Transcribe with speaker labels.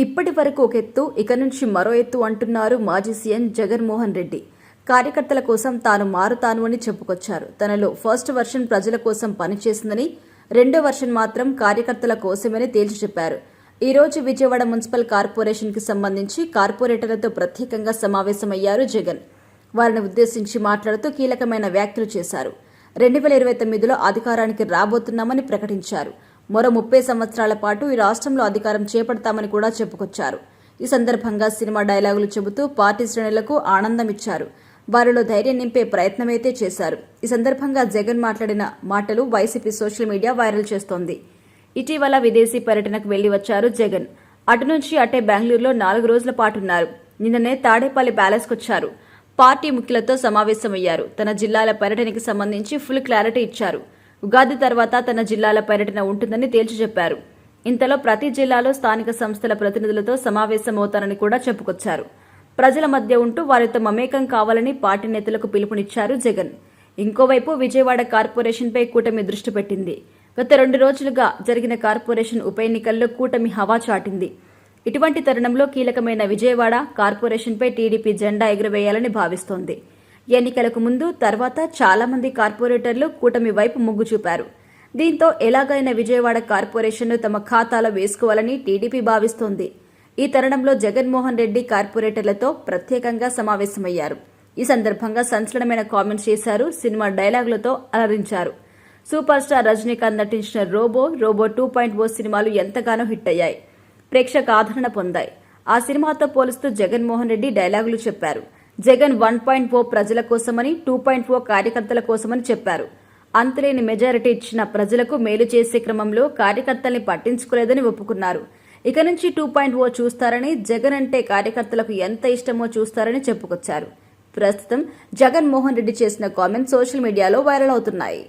Speaker 1: ఇప్పటి వరకు ఒక ఎత్తు, ఇక నుంచి మరో ఎత్తు అంటున్నారు మాజీ సీఎం జగన్మోహన్ రెడ్డి. కార్యకర్తల కోసం తాను మారుతాను అని చెప్పుకొచ్చారు. తనలో ఫస్ట్ వర్షన్ ప్రజల కోసం పనిచేసిందని, రెండో వర్షన్ మాత్రం కార్యకర్తల కోసమని తేల్చి చెప్పారు. ఈ రోజు విజయవాడ మున్సిపల్ కార్పొరేషన్ కి సంబంధించి కార్పొరేటర్లతో ప్రత్యేకంగా సమావేశమయ్యారు జగన్. వారిని ఉద్దేశించి మాట్లాడుతూ కీలకమైన వ్యాఖ్యలు చేశారు. 2029లో అధికారానికి రాబోతున్నామని ప్రకటించారు. మరో 30 సంవత్సరాల పాటు ఈ రాష్ట్రంలో అధికారం చేపడతామని కూడా చెప్పుకొచ్చారు. ఈ సందర్భంగా సినిమా డైలాగులు చెబుతూ పార్టీ శ్రేణులకు ఆనందం ఇచ్చారు. వారిలో ధైర్యం నింపే ప్రయత్నమైతే చేశారు. ఈ సందర్భంగా జగన్ మాట్లాడిన మాటలు వైసీపీ సోషల్ మీడియా వైరల్ చేస్తోంది. ఇటీవల విదేశీ పర్యటనకు వెళ్లి వచ్చారు జగన్. అటు నుంచి అటే బెంగళూరులో 4 రోజుల పాటున్నారు. నిన్ననే తాడేపల్లి ప్యాలెస్కొచ్చారు. పార్టీ ముఖ్యులతో సమావేశమయ్యారు. తన జిల్లాల పర్యటనకి సంబంధించి ఫుల్ క్లారిటీ ఇచ్చారు. ఉగాది తర్వాత తన జిల్లాల పర్యటన ఉంటుందని తేల్చి చెప్పారు. ఇంతలో ప్రతి జిల్లాలో స్థానిక సంస్థల ప్రతినిధులతో సమావేశమవుతారని కూడా చెప్పుకొచ్చారు. ప్రజల మధ్య ఉంటూ వారితో మమేకం కావాలని పార్టీ నేతలకు పిలుపునిచ్చారు జగన్. ఇంకోవైపు విజయవాడ కార్పొరేషన్పై కూటమి దృష్టి పెట్టింది. గత 2 రోజులుగా జరిగిన కార్పొరేషన్ ఉప ఎన్నికల్లో కూటమి హవా చాటింది. ఇటువంటి తరుణంలో కీలకమైన విజయవాడ కార్పొరేషన్పై టీడీపీ జెండా ఎగురవేయాలని భావిస్తోంది. ఎన్నికలకు ముందు, తర్వాత చాలా మంది కార్పొరేటర్లు కూటమి వైపు మొగ్గు చూపారు. దీంతో ఎలాగైనా విజయవాడ కార్పొరేషన్ను తమ ఖాతాలో వేసుకోవాలని టీడీపీ భావిస్తోంది. ఈ తరుణంలో జగన్మోహన్ రెడ్డి కార్పొరేటర్లతో ప్రత్యేకంగా సమావేశమయ్యారు. ఈ సందర్భంగా సంచలనమైన కామెంట్స్ చేశారు. సినిమా డైలాగులతో అలరించారు. సూపర్ స్టార్ రజనీకాంత్ నటించిన రోబో 2.0 సినిమాలు ఎంతగానో హిట్ అయ్యాయి. ప్రేక్షక ఆదరణ పొందాయి. ఆ సినిమాతో పోలుస్తూ జగన్మోహన్ రెడ్డి డైలాగులు చెప్పారు. జగన్ 1.0 ప్రజల కోసమని, 2.0 కార్యకర్తల కోసమని చెప్పారు. అంతులేని మెజారిటీ ఇచ్చిన ప్రజలకు మేలు చేసే క్రమంలో కార్యకర్తల్ని పట్టించుకోలేదని ఒప్పుకున్నారు. ఇక నుంచి 2.0 చూస్తారని, జగన్ అంటే కార్యకర్తలకు ఎంత ఇష్టమో చూస్తారని చెప్పుకొచ్చారు. ప్రస్తుతం జగన్మోహన్ రెడ్డి చేసిన కామెంట్స్ సోషల్ మీడియాలో వైరల్ అవుతున్నాయి.